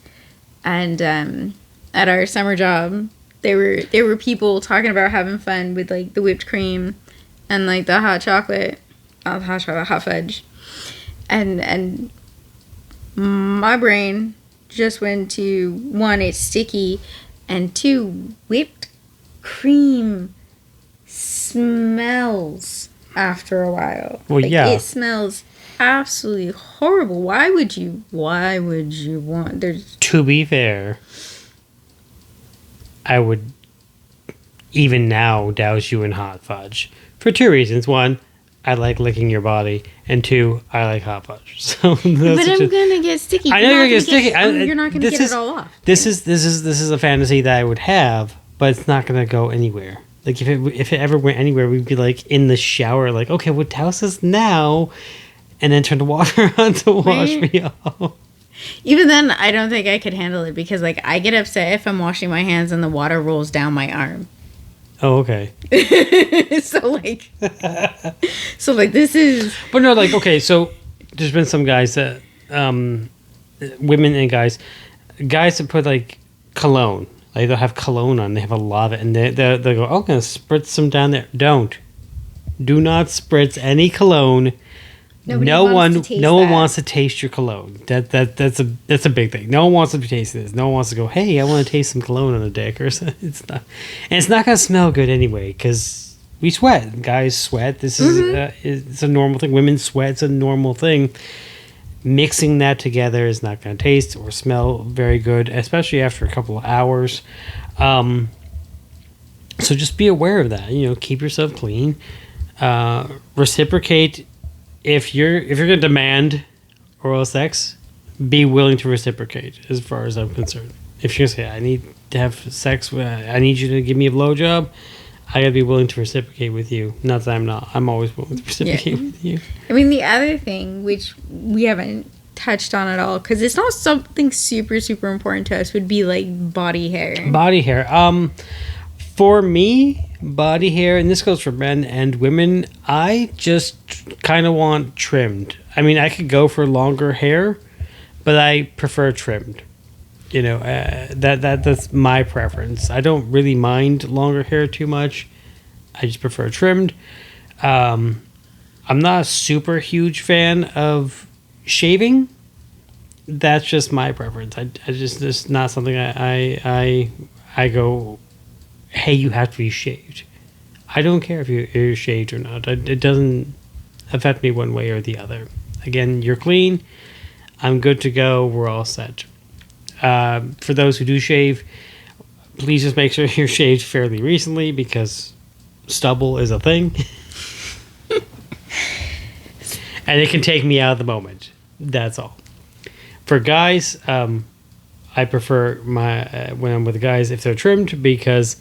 and at our summer job, there were people talking about having fun with like the whipped cream, and like the hot chocolate, hot fudge, and my brain just went to, one, it's sticky, and two, whipped cream smells after a while. Well, like, yeah. It smells absolutely horrible. Why would you want, To be fair, I would even now douse you in hot fudge for two reasons. One, I like licking your body, and two, I like hot fudge. So but I'm gonna get sticky. I know you're gonna get sticky. You're not gonna get it all off. This is a fantasy that I would have, but it's not gonna go anywhere. Like if it ever went anywhere, we'd be like in the shower, like, okay, we'll douse this now, and then turn the water on to wash me off. Even then, I don't think I could handle it, because like I get upset if I'm washing my hands and the water rolls down my arm. Oh, okay. so like this is. But no, like, okay, so there's been some guys that, women and guys that put like cologne, like they'll have cologne on, they have a lot of it, and they go, oh, I'm gonna spritz some down there. Do not spritz any cologne. No one wants to taste your cologne. That's a big thing. No one wants to be tasting this. No one wants to go, hey, I want to taste some cologne on a dick or something. It's not gonna smell good anyway, because we sweat. Guys sweat. This is it's a normal thing. Women sweat. It's a normal thing. Mixing that together is not gonna taste or smell very good, especially after a couple of hours. So just be aware of that. Keep yourself clean. Reciprocate. If you're gonna demand oral sex, be willing to reciprocate. As far as I'm concerned, if you're gonna say, I need to have sex, I need you to give me a blowjob, I gotta be willing to reciprocate with you. Not that I'm not. I'm always willing to reciprocate with you. I mean, the other thing, which we haven't touched on at all, because it's not something super super important to us, would be like body hair. Body hair. For me, body hair, and this goes for men and women, I just kind of want trimmed. I mean, I could go for longer hair, but I prefer trimmed. That's my preference. I don't really mind longer hair too much. I just prefer trimmed. I'm not a super huge fan of shaving. That's just my preference. I just not something I go, hey, you have to be shaved. I don't care if you're shaved or not. It doesn't affect me one way or the other. Again, you're clean. I'm good to go. We're all set. For those who do shave, please just make sure you're shaved fairly recently, because stubble is a thing. And it can take me out of the moment. That's all. For guys, I prefer when I'm with the guys, if they're trimmed, because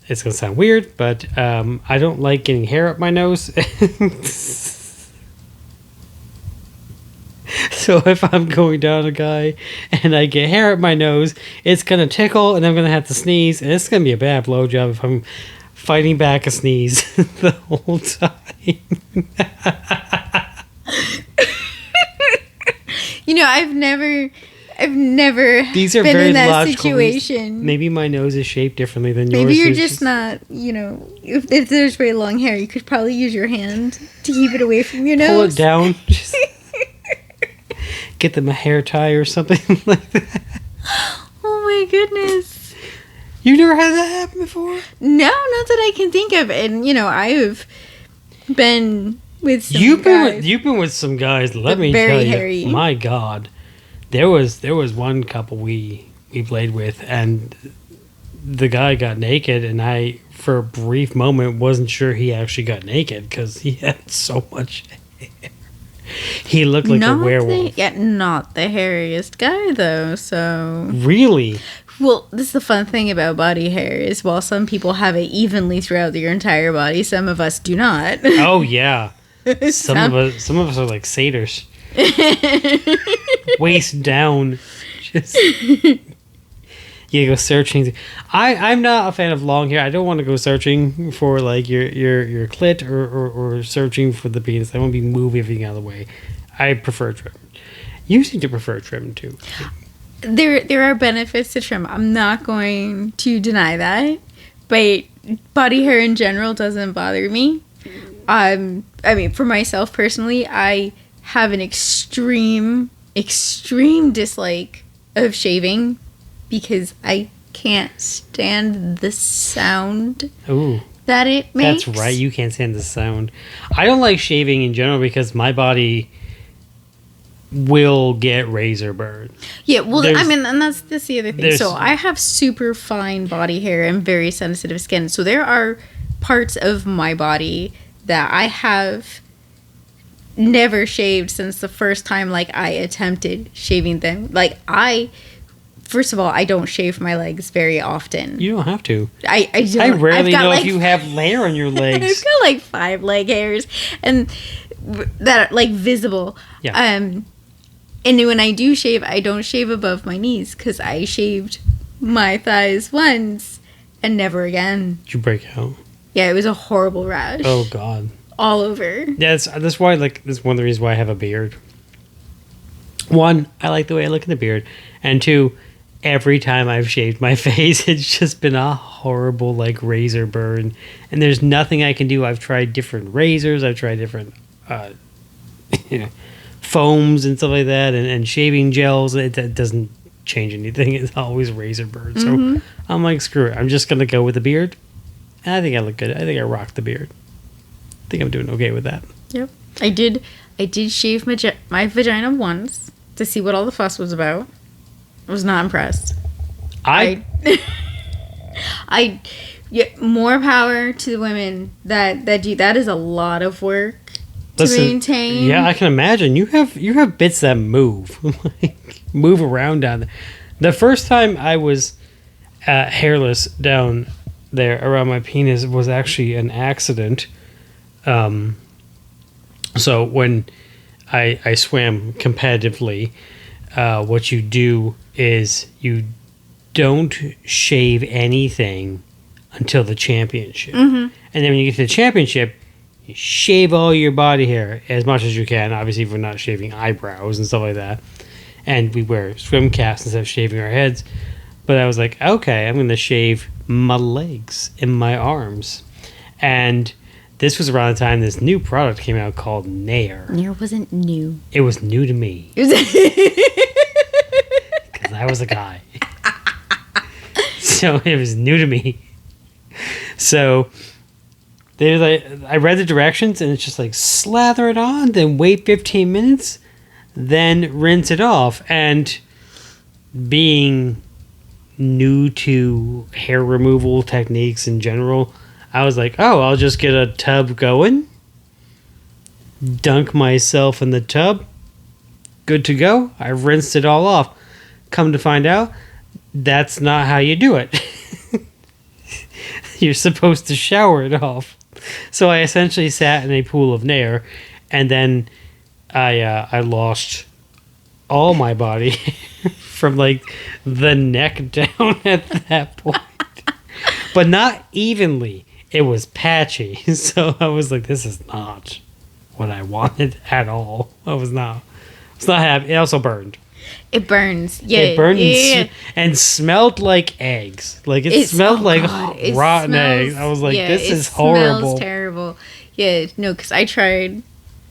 it's going to sound weird, but I don't like getting hair up my nose. So if I'm going down a guy and I get hair up my nose, it's going to tickle and I'm going to have to sneeze, and it's going to be a bad blowjob if I'm fighting back a sneeze the whole time. I've never These are been very in that logical situation. Maybe my nose is shaped differently than yours. Maybe you're just not, if there's very long hair, you could probably use your hand to keep it away from your nose. Pull it down. Just get them a hair tie or something like that. Oh my goodness. You never had that happen before? No, not that I can think of. And I've been with some You've guys. been with some guys. Let me very tell you, hairy. my God, there was one couple we played with, and the guy got naked, and I, for a brief moment, wasn't sure he actually got naked because he had so much hair. He looked like a werewolf. Not the hairiest guy though. So Really? well, this is the fun thing about body hair is while some people have it evenly throughout your entire body, some of us do not. Oh yeah. Some of us are like satyrs. Waist down. Just you go searching. I'm not a fan of long hair. I don't want to go searching for like your clit or searching for the penis. I want to be moving everything out of the way. I prefer trim. You seem to prefer trim too. There are benefits to trim. I'm not going to deny that, but body hair in general doesn't bother me. I mean, for myself personally, I have an extreme dislike of shaving because I can't stand the sound Ooh, that it makes. that's right. You can't stand the sound. I don't like shaving in general because my body will get razor burn. Yeah, well, There's- I mean, and that's the other thing. So I have super fine body hair and very sensitive skin. So there are parts of my body that I have never shaved since the first time like I attempted shaving them. Like first of all, I don't shave my legs very often. You don't have to. I don't. I rarely I've got, know like, if you have hair on your I've legs. got like 5 leg hairs and that are like visible. Yeah. And when I do shave, I don't shave above my knees because I shaved my thighs once and never again. Did you break out? Yeah, it was a horrible rash. Oh God. All over. Yeah, that's why that's one of the reasons why I have a beard. One, I like the way I look in the beard, and two, every time I've shaved my face, it's just been a horrible like razor burn, and there's nothing I can do. I've tried different razors, I've tried different foams and stuff like that, and shaving gels. That doesn't change anything. It's always razor burn. So I'm like, screw it. I'm just gonna go with the beard. And I think I look good. I think I rock the beard. I think I'm doing okay with that. Yep. I did shave my vagina once to see what all the fuss was about. I was not impressed. I more power to the women that do that. Is a lot of work to maintain. Yeah, I can imagine. You have bits that move, like move around down there. The first time I was hairless down there around my penis was actually an accident. So when I swam competitively, what you do is you don't shave anything until the championship. And then when you get to the championship, you shave all your body hair as much as you can. Obviously, if we're not shaving eyebrows and stuff like that. And we wear swim caps instead of shaving our heads. But I was like, okay, I'm going to shave my legs and my arms. And this was around the time this new product came out called Nair. Nair wasn't new. It was new to me. Because I was a guy. So it was new to me. So they were like, I read the directions and it's just like slather it on, then wait 15 minutes, then rinse it off. And being new to hair removal techniques in general, I was like, oh, I'll just get a tub going, dunk myself in the tub, good to go. I rinsed it all off. Come to find out, that's not how you do it. You're supposed to shower it off. So I essentially sat in a pool of Nair, and then I lost all my body from like the neck down at that point. But not evenly. It was patchy. So I was like, this is not what I wanted at all. I was not happy. It also burned. It burns. Yeah. It burned yeah. and smelled like eggs. Like it smelled like rotten eggs. I was like, this is horrible. Smells terrible. Yeah, no, because I tried.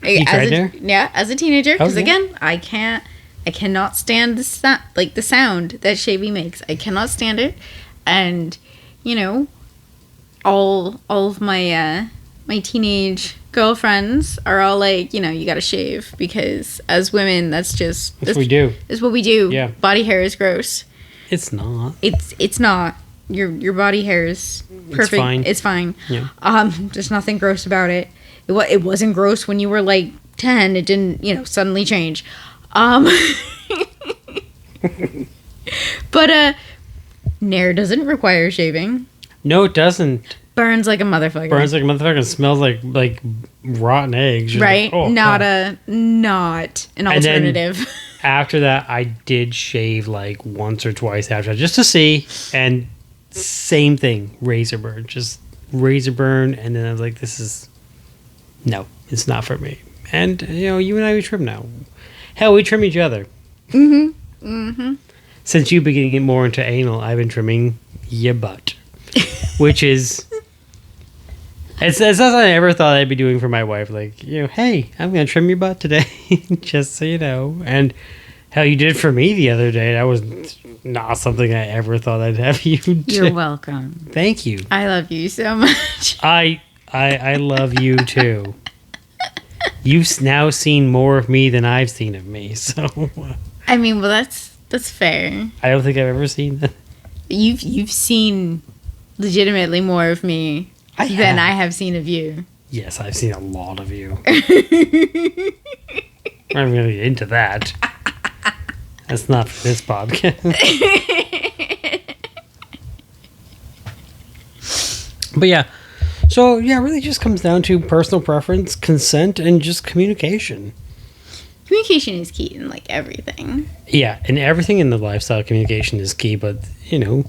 You tried there? Yeah, as a teenager. Because Okay. again, I cannot stand the sound that shaving makes. I cannot stand it. and you know, all of my my teenage girlfriends are all like, you know, you gotta shave because as women, that's what we do. Is what we do. Yeah. Body hair is gross. It's not. It's not. Your body hair is perfect. It's fine. Yeah. There's nothing gross about it. It wasn't gross when you were like 10. It didn't, you know, suddenly change. But Nair doesn't require shaving. No, it doesn't. Burns like a motherfucker. Burns like a motherfucker. And smells like rotten eggs. You're Right? like, Not an alternative. Then, after that, I did shave like once or twice after that, just to see. And same thing, razor burn. Just razor burn. And then I was like, no, it's not for me. And, you know, you and I, we trim now. Hell, we trim each other. Mm-hmm. Mm-hmm. Since you've been getting more into anal, I've been trimming your butt. Which is... It's something I ever thought I'd be doing for my wife. Like, you know, hey, I'm going to trim your butt today. Just so you know. And hell, you did it for me the other day. That was not something I ever thought I'd have you do. You're welcome. Thank you. I love you so much. I love you too. You've now seen more of me than I've seen of me. So I mean, well, that's fair. I don't think I've ever seen that. You've seen legitimately more of me than I have seen of you. Yes, I've seen a lot of you. We're not going to get into that. That's not for this podcast. But yeah. So yeah, it really just comes down to personal preference, consent, and just communication. Communication is key in like everything. Yeah, and everything in the lifestyle, communication is key. But you know,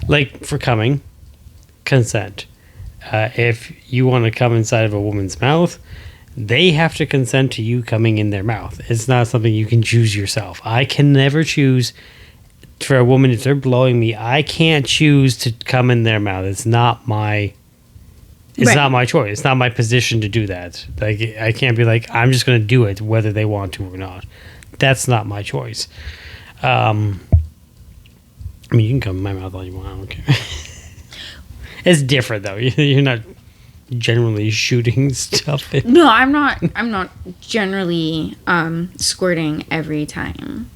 like for coming, consent. If you want to come inside of a woman's mouth, they have to consent to you coming in their mouth. It's not something you can choose yourself. I can never choose for a woman, if they're blowing me, I can't choose to come in their mouth. It's not my not my choice. It's not my position to do that. Like, I can't be like, I'm just going to do it whether they want to or not. That's not my choice. I mean, you can come in my mouth all you want. I don't care. It's different though. You're not generally shooting stuff in. No, I'm not generally squirting every time.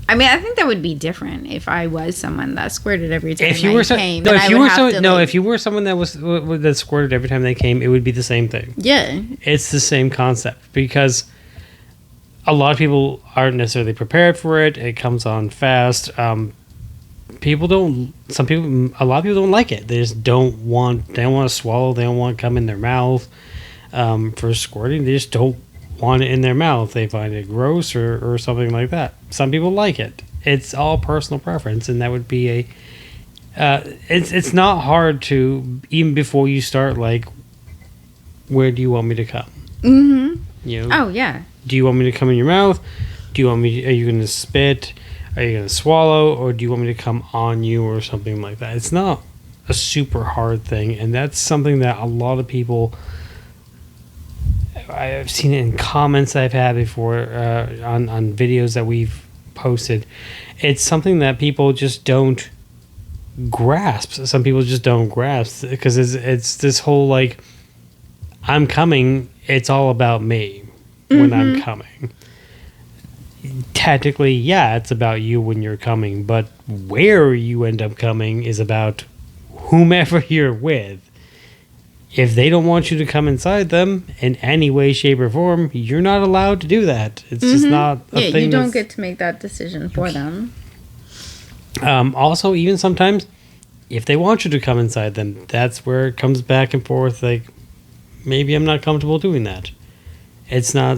I mean, I think that would be different if I was someone that squirted every time if you were came. if you were someone that squirted every time they came, it would be the same thing. Yeah, it's the same concept because a lot of people aren't necessarily prepared for it. It comes on fast. A lot of people don't like it. They just don't want to swallow. They don't want to come in their mouth for squirting. They just don't want it in their mouth. They find it gross or something like that. Some people like it. It's all personal preference, and that would be it's not hard to, even before you start, like, where do you want me to come? Mm-hmm. You know? Oh yeah. Do you want me to come in your mouth? Are you going to spit? Are you going to swallow? Or do you want me to come on you or something like that? It's not a super hard thing, and that's something that a lot of people, I've seen it in comments I've had before on videos that we've posted. It's something that people just don't grasp. Some people just don't grasp because it's this whole, like, I'm coming, it's all about me when I'm coming. Technically, yeah, it's about you when you're coming, but where you end up coming is about whomever you're with. If they don't want you to come inside them in any way, shape, or form, you're not allowed to do that. It's just not a thing. You don't get to make that decision for them. Also, even sometimes, if they want you to come inside them, that's where it comes back and forth. Like, maybe I'm not comfortable doing that. It's not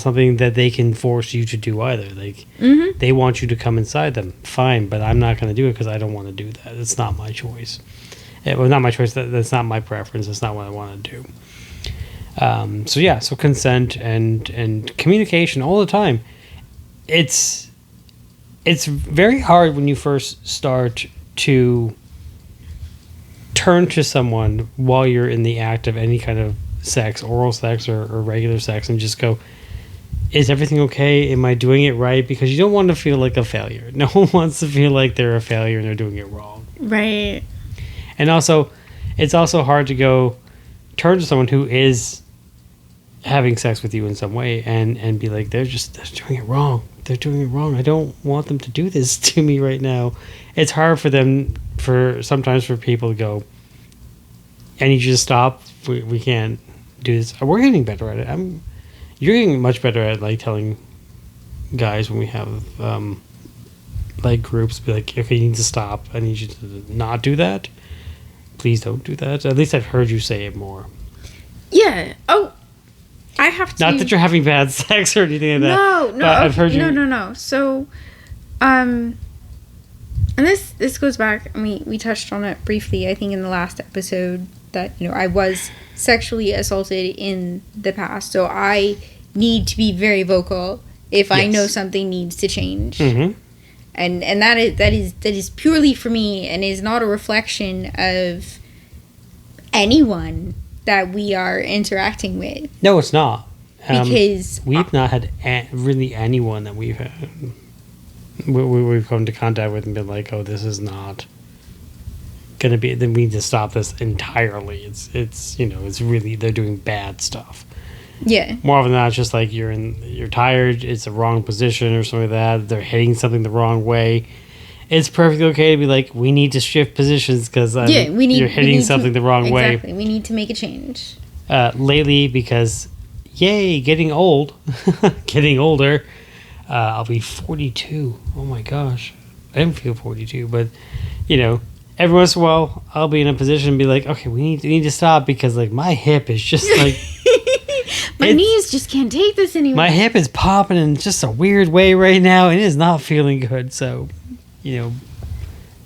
something that they can force you to do either. Like, they want you to come inside them, fine, but I'm not going to do it because I don't want to do that. It's not my choice. Well, not my choice. That's not my preference. That's not what I want to do. So consent and communication all the time. It's very hard when you first start to turn to someone while you're in the act of any kind of sex, oral sex or regular sex, and just go, is everything okay? Am I doing it right? Because you don't want to feel like a failure. No one wants to feel like they're a failure and they're doing it wrong. Right. And also, it's also hard to go turn to someone who is having sex with you in some way and be like, they're doing it wrong. They're doing it wrong. I don't want them to do this to me right now. It's hard for them, sometimes for people to go, I need you to stop. We can't do this. We're getting better at it. You're getting much better at like telling guys when we have like groups, be like, okay, you need to stop. I need you to not do that. Please don't do that. At least I've heard you say it more. Yeah. Oh, I have to. Not that you're having bad sex or anything like that. No. But I've heard you. No. So, and this goes back. We touched on it briefly, I think, in the last episode, that I was sexually assaulted in the past, so I need to be very vocal if I know something needs to change. Mm-hmm. And that is purely for me, and is not a reflection of anyone that we are interacting with. No, it's not. Because we've not had really anyone that we've come into contact with and been like, oh, this is not gonna be. Then we need to stop this entirely. It's really, they're doing bad stuff. Yeah. More often than not, it's just like you're tired, it's the wrong position or something like that. They're hitting something the wrong way. It's perfectly okay to be like, we need to shift positions because you're hitting something the wrong way. Exactly. We need to make a change. Lately, because getting old, getting older. I'll be 42. Oh my gosh, I didn't feel 42, but every once in a while I'll be in a position and be like, okay, we need to stop because like my hip is just like. My knees just can't take this anymore. My hip is popping in just a weird way right now. It is not feeling good. So,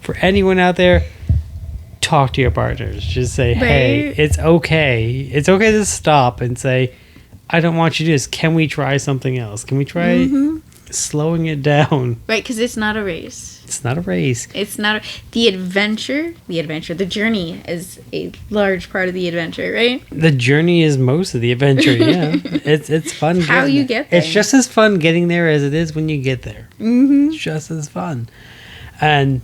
for anyone out there, talk to your partners. Just say, hey, it's okay. It's okay to stop and say, I don't want you to do this. Can we try something else? Can we try slowing it down? Right, because it's not a race. It's not a race. It's not the journey is a large part of the adventure, right? The journey is most of the adventure, yeah. It's fun. How you get there. It's just as fun getting there as it is when you get there. Mm-hmm. It's just as fun. And,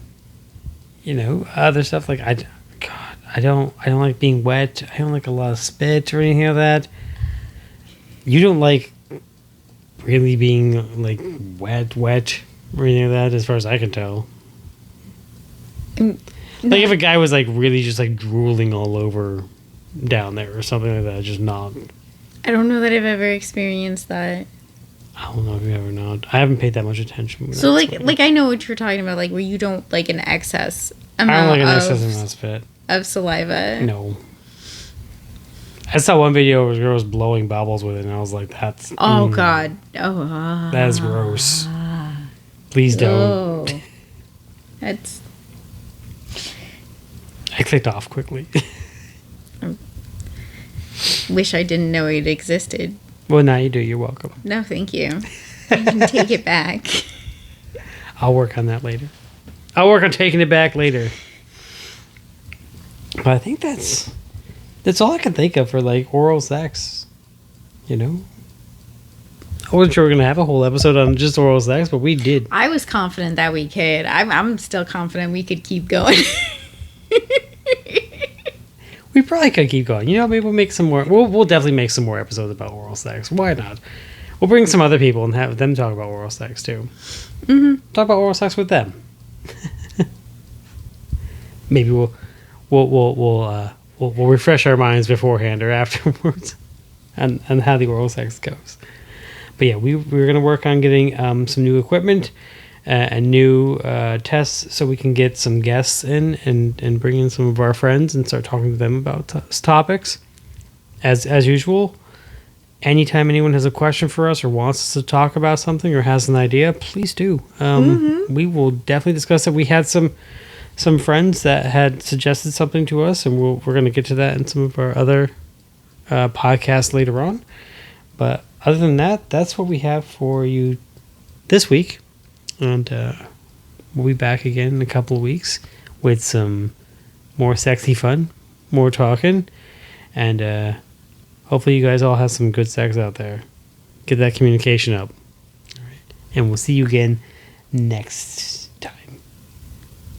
other stuff like, I don't like being wet. I don't like a lot of spit or anything like that. You don't like really being like wet or anything like that, as far as I can tell. Like if a guy was like really just like drooling all over down there or something like that, just not. I don't know that I've ever experienced that. I don't know if you ever not. I haven't paid that much attention. So like I know what you're talking about, like where you don't like an excess amount I don't like an excess amount of spit. Of saliva. No. I saw one video where a girl was blowing bubbles with it, and I was like, that's... Oh, God. Oh. That's gross. Please don't. Oh. That's... I clicked off quickly. Wish I didn't know it existed. Well, now you do. You're welcome. No, thank you. You can take it back. I'll work on that later. I'll work on taking it back later. But I think that's all I can think of for like oral sex. I wasn't sure we were gonna have a whole episode on just oral sex, but we did. I was confident that we could. I'm still confident we could keep going. We probably could keep going. Maybe we'll make some more. We'll definitely make some more episodes about oral sex. Why not? We'll bring some other people and have them talk about oral sex too. Mm-hmm. Talk about oral sex with them. Maybe we'll refresh our minds beforehand or afterwards, and how the oral sex goes. But yeah, we're going to work on getting some new equipment and new tests so we can get some guests in and bring in some of our friends and start talking to them about topics. As usual, anytime anyone has a question for us or wants us to talk about something or has an idea, please do. We will definitely discuss it. We had some friends that had suggested something to us, and we're going to get to that in some of our other podcasts later on. But other than that, that's what we have for you this week. And we'll be back again in a couple of weeks with some more sexy fun, more talking, and hopefully you guys all have some good sex out there. Get that communication up. All right. And we'll see you again next